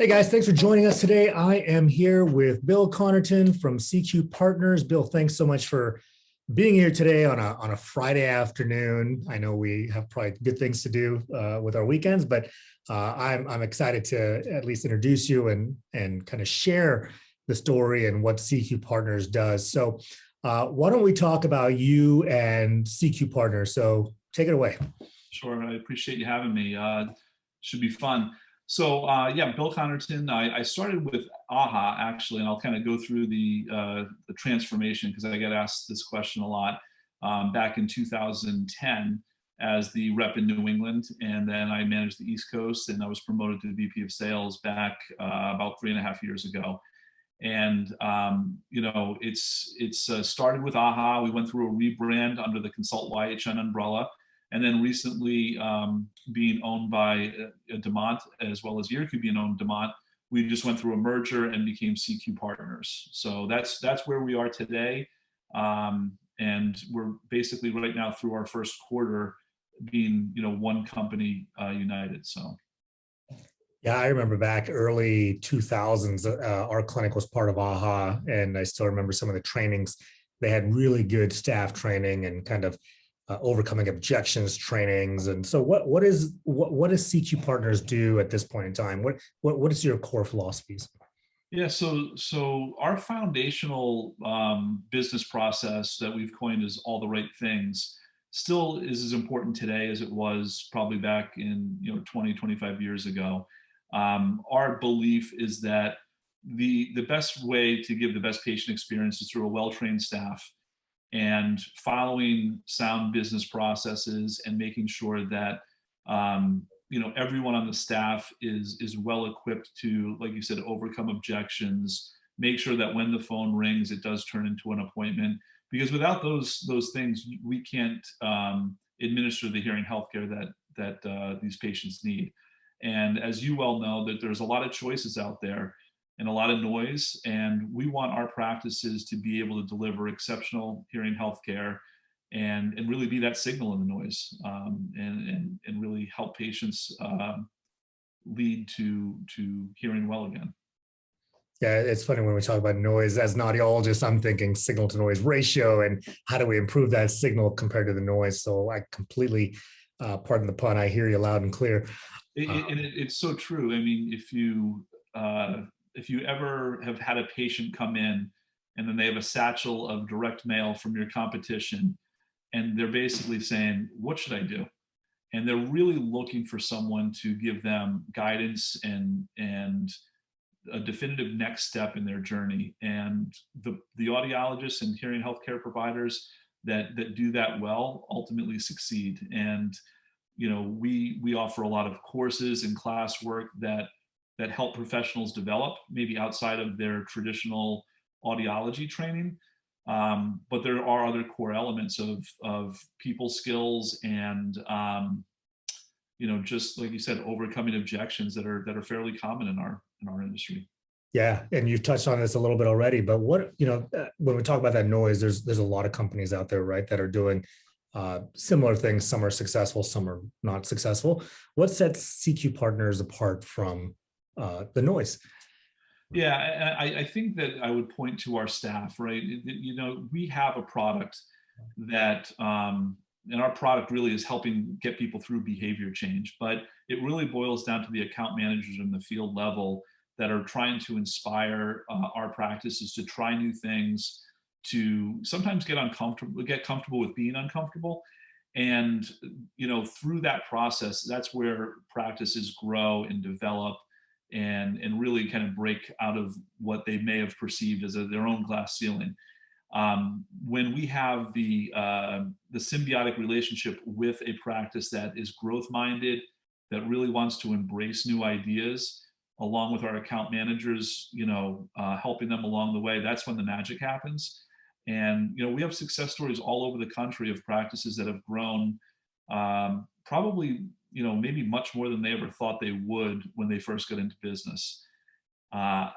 Hey guys, thanks for joining us today. I am here with Bill Connerton from CQ Partners. Bill, thanks so much for being here today on a Friday afternoon. I know we have probably good things to do with our weekends, but I'm excited to at least introduce you and kind of share the story and what CQ Partners does. So why don't we talk about you and CQ Partners? So take it away. Sure, I appreciate you having me. Should be fun. So yeah, Bill Connerton. I started with AHA actually, and I'll kind of go through the transformation because I get asked this question a lot. Back in 2010 as the rep in New England, and then I managed the East Coast, and I was promoted to VP of Sales back about 3.5 years ago. And it's started with AHA. We went through a rebrand under the Consult YHN umbrella. And then recently being owned by Demont, as well as Yirku being owned Demont, we just went through a merger and became CQ Partners. So that's where we are today. And we're basically right now through our first quarter being, one company united. So. Yeah, I remember back early 2000s, our clinic was part of AHA, and I still remember some of the trainings. They had really good staff training and kind of overcoming objections trainings. And so what does CQ Partners do at this point in time? What is your core philosophies? Yeah, so our foundational business process that we've coined as all the right things still is as important today as it was probably back in 20, 25 years ago. Our belief is that the best way to give the best patient experience is through a well-trained staff and following sound business processes and making sure that everyone on the staff is well equipped to, like you said, overcome objections, make sure that when the phone rings, it does turn into an appointment. Because without those things, we can't administer the hearing healthcare that these patients need. And as you well know, that there's a lot of choices out there and a lot of noise, and we want our practices to be able to deliver exceptional hearing healthcare and really be that signal in the noise, and really help patients lead to hearing well again. Yeah, it's funny when we talk about noise. As an audiologist, I'm thinking signal to noise ratio and how do we improve that signal compared to the noise. So I completely, pardon the pun, I hear you loud and clear. It's so true. I mean, if you ever have had a patient come in and then they have a satchel of direct mail from your competition and they're basically saying, what should I do? And they're really looking for someone to give them guidance and a definitive next step in their journey. And the audiologists and hearing healthcare providers that do that well ultimately succeed. And we offer a lot of courses and classwork that help professionals develop maybe outside of their traditional audiology training. But there are other core elements of people skills and, just like you said, overcoming objections that are fairly common in our industry. Yeah, and you've touched on this a little bit already, but when we talk about that noise, there's a lot of companies out there, right, that are doing similar things. Some are successful, some are not successful. What sets CQ Partners apart from the noise? Yeah, I think that I would point to our staff, right? We have a product that, and our product really is helping get people through behavior change, but it really boils down to the account managers in the field level that are trying to inspire our practices to try new things, to sometimes get comfortable with being uncomfortable. And, through that process, that's where practices grow and develop and really kind of break out of what they may have perceived as their own glass ceiling. When we have the symbiotic relationship with a practice that is growth minded, that really wants to embrace new ideas, along with our account managers, helping them along the way, that's when the magic happens. And we have success stories all over the country of practices that have grown, probably maybe much more than they ever thought they would when they first got into business. I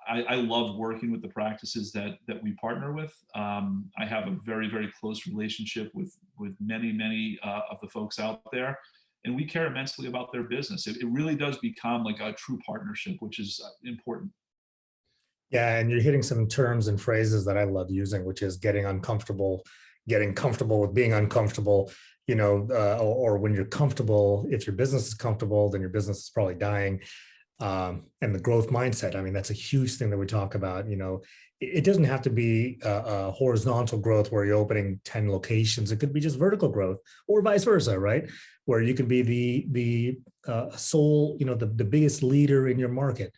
love working with the practices that we partner with. I have a very, very close relationship with many of the folks out there, and we care immensely about their business. It really does become like a true partnership, which is important. Yeah, and you're hitting some terms and phrases that I love using, which is getting comfortable with being uncomfortable, or when you're comfortable, if your business is comfortable, then your business is probably dying. And the growth mindset, I mean, that's a huge thing that we talk about. It doesn't have to be a horizontal growth where you're opening 10 locations. It could be just vertical growth or vice versa, right? Where you can be the sole, the biggest leader in your market.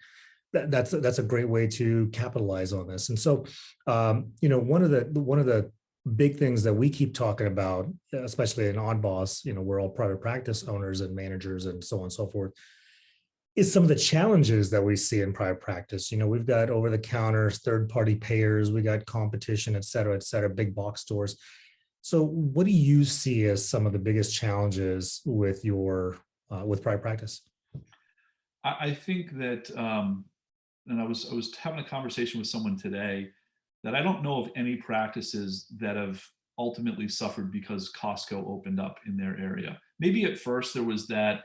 That's a great way to capitalize on this. And so, one of the big things that we keep talking about, especially in Odd Boss, we're all private practice owners and managers and so on and so forth, is some of the challenges that we see in private practice. We've got over the counters, third party payers, we got competition, et cetera, big box stores. So what do you see as some of the biggest challenges with with private practice? I think that, and I was having a conversation with someone today, that I don't know of any practices that have ultimately suffered because Costco opened up in their area. Maybe at first there was that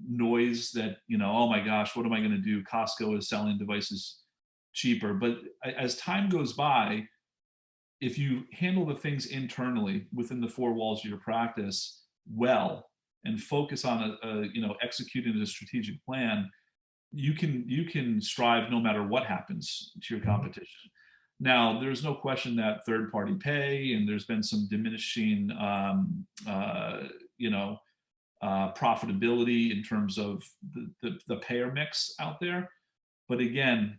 noise that, oh my gosh, what am I going to do? Costco is selling devices cheaper. But as time goes by, if you handle the things internally within the four walls of your practice well, and focus on executing a strategic plan, you can strive no matter what happens to your competition. Now, there's no question that third party pay, and there's been some diminishing profitability in terms of the payer mix out there. But again,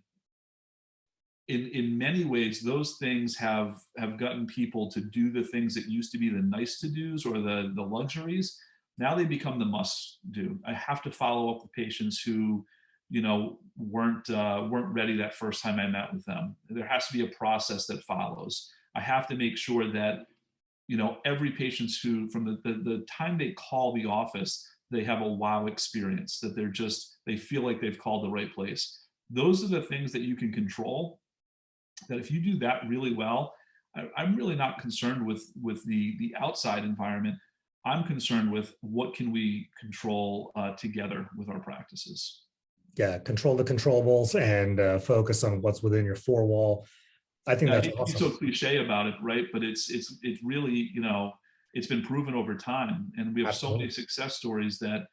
in many ways, those things have gotten people to do the things that used to be the nice to do's or the luxuries. Now they become the must do. I have to follow up with patients who weren't ready that first time I met with them. There has to be a process that follows. I have to make sure that every patient who, from the time they call the office, they have a wow experience, that they feel like they've called the right place. Those are the things that you can control, that if you do that really well, I'm really not concerned with the outside environment. I'm concerned with what can we control together with our practices. Yeah, control the controllables and focus on what's within your four wall. I think I that's hate to be awesome. so cliche about it, right? But it's really, it's been proven over time, and we have so many Absolutely. success stories that,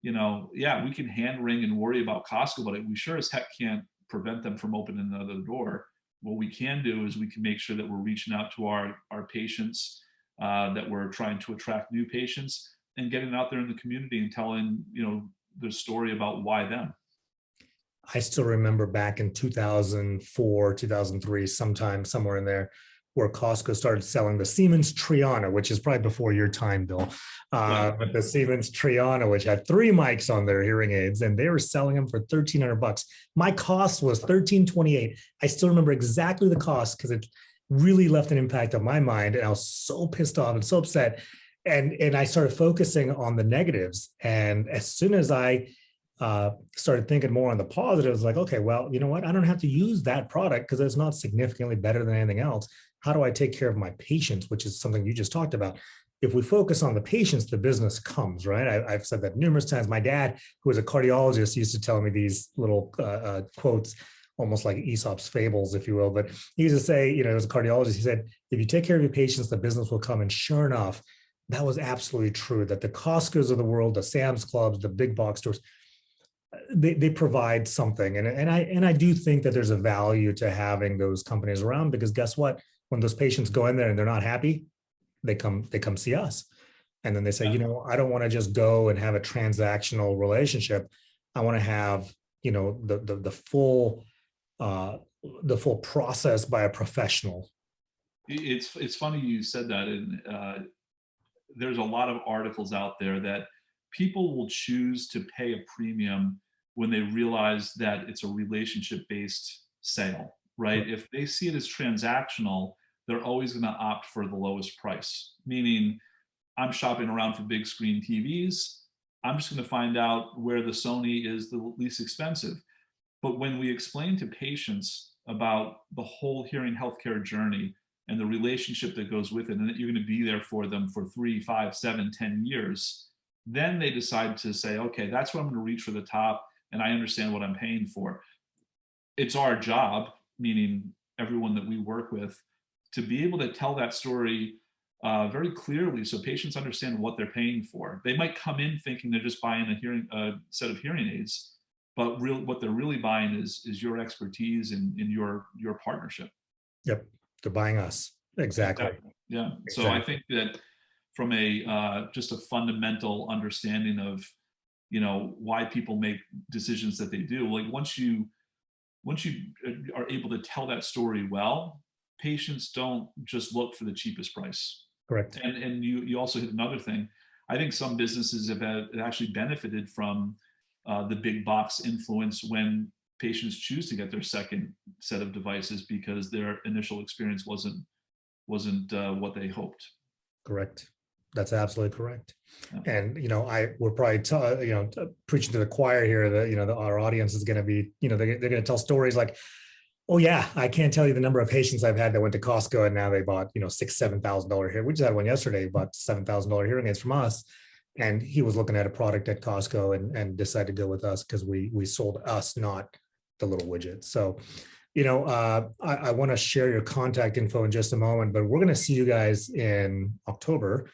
yeah, we can hand wring and worry about Costco, but we sure as heck can't prevent them from opening another door. What we can do is we can make sure that we're reaching out to our patients, that we're trying to attract new patients, and getting out there in the community and telling, the story about why them. I still remember back in 2004, 2003, sometime somewhere in there, where Costco started selling the Siemens Triana, which is probably before your time, Bill. Right. But the Siemens Triana, which had 3 mics on their hearing aids, and they were selling them for $1,300. My cost was $1,328. I still remember exactly the cost because it really left an impact on my mind, and I was so pissed off and so upset. And I started focusing on the negatives. And as soon as I started thinking more on the positives, like, okay, well, you know what? I don't have to use that product because it's not significantly better than anything else. How do I take care of my patients, which is something you just talked about? If we focus on the patients, the business comes, right? I've said that numerous times. My dad, who was a cardiologist, used to tell me these little quotes, almost like Aesop's fables, if you will. But he used to say, he was a cardiologist. He said, if you take care of your patients, the business will come. And sure enough, that was absolutely true, that the Costco's of the world, the Sam's Clubs, the big box stores, they provide something. And I do think that there's a value to having those companies around, because guess what? When those patients go in there and they're not happy, they come see us. And then they say, I don't want to just go and have a transactional relationship. I want to have, the full process by a professional. It's funny you said that, and there's a lot of articles out there that people will choose to pay a premium when they realize that it's a relationship-based sale, right? If they see it as transactional, they're always going to opt for the lowest price. Meaning, I'm shopping around for big screen TVs. I'm just going to find out where the Sony is the least expensive. But when we explain to patients about the whole hearing healthcare journey and the relationship that goes with it, and that you're going to be there for them for 3, 5, 7, 10 years, then they decide to say, okay, that's what I'm going to reach for the top, and I understand what I'm paying for. It's our job, meaning everyone that we work with, to be able to tell that story very clearly so patients understand what they're paying for. They might come in thinking they're just buying a set of hearing aids, but what they're really buying is your expertise and in your partnership. Yep. They're buying us. Exactly. Yeah. So I think that from a just a fundamental understanding of, why people make decisions that they do, like once you are able to tell that story well, patients don't just look for the cheapest price. Correct. And you also hit another thing. I think some businesses have actually benefited from the big box influence when patients choose to get their second set of devices because their initial experience wasn't what they hoped. Correct. That's absolutely correct. Yeah. And we're probably preaching to the choir here that our audience is going to be they're going to tell stories like, oh yeah, I can't tell you the number of patients I've had that went to Costco and now they bought $6,000-7,000 here. We just had one yesterday, bought $7,000 hearing aids from us, and he was looking at a product at Costco and decided to go with us because we sold us, not the little widget. So I want to share your contact info in just a moment, but we're going to see you guys in October.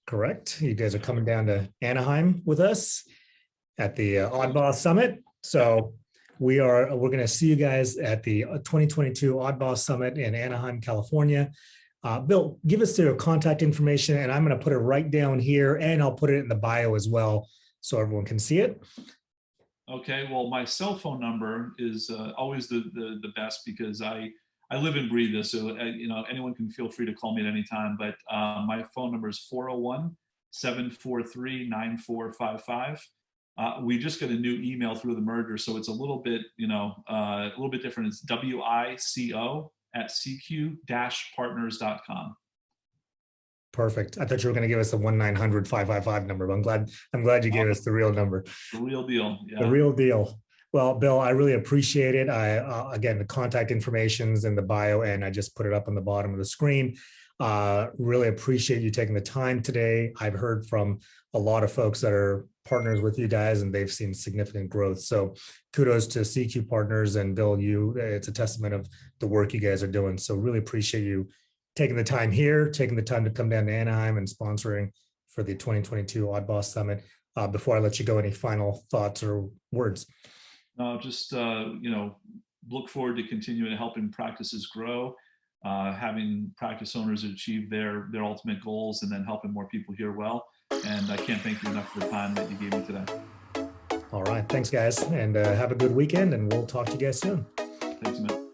Correct? You guys are coming down to Anaheim with us at the Oddball Summit. So we're going to see you guys at the 2022 Oddball Summit in Anaheim, California. Bill, give us your contact information, and I'm going to put it right down here, and I'll put it in the bio as well so everyone can see it. Okay. Well, my cell phone number is always the best because I live and breathe this. So, anyone can feel free to call me at any time. But my phone number is 401-743-9455. We just got a new email through the merger, so it's a little bit, a little bit different. It's wico@cq-partners.com. Perfect. I thought you were going to give us the 1-900-555 number, but I'm glad you gave us the real number. The real deal. Yeah. The real deal. Well, Bill, I really appreciate it. Again, the contact information's in the bio, and I just put it up on the bottom of the screen. Really appreciate you taking the time today. I've heard from a lot of folks that are partners with you guys, and they've seen significant growth. So kudos to CQ Partners, and Bill, it's a testament of the work you guys are doing. So really appreciate you taking the time here, taking the time to come down to Anaheim and sponsoring for the 2022 Odd Boss Summit. Before I let you go, any final thoughts or words? No, just, look forward to continuing to helping practices grow, having practice owners achieve their ultimate goals, and then helping more people hear well. And I can't thank you enough for the time that you gave me today. All right. Thanks, guys. And have a good weekend, and we'll talk to you guys soon. Thanks, man.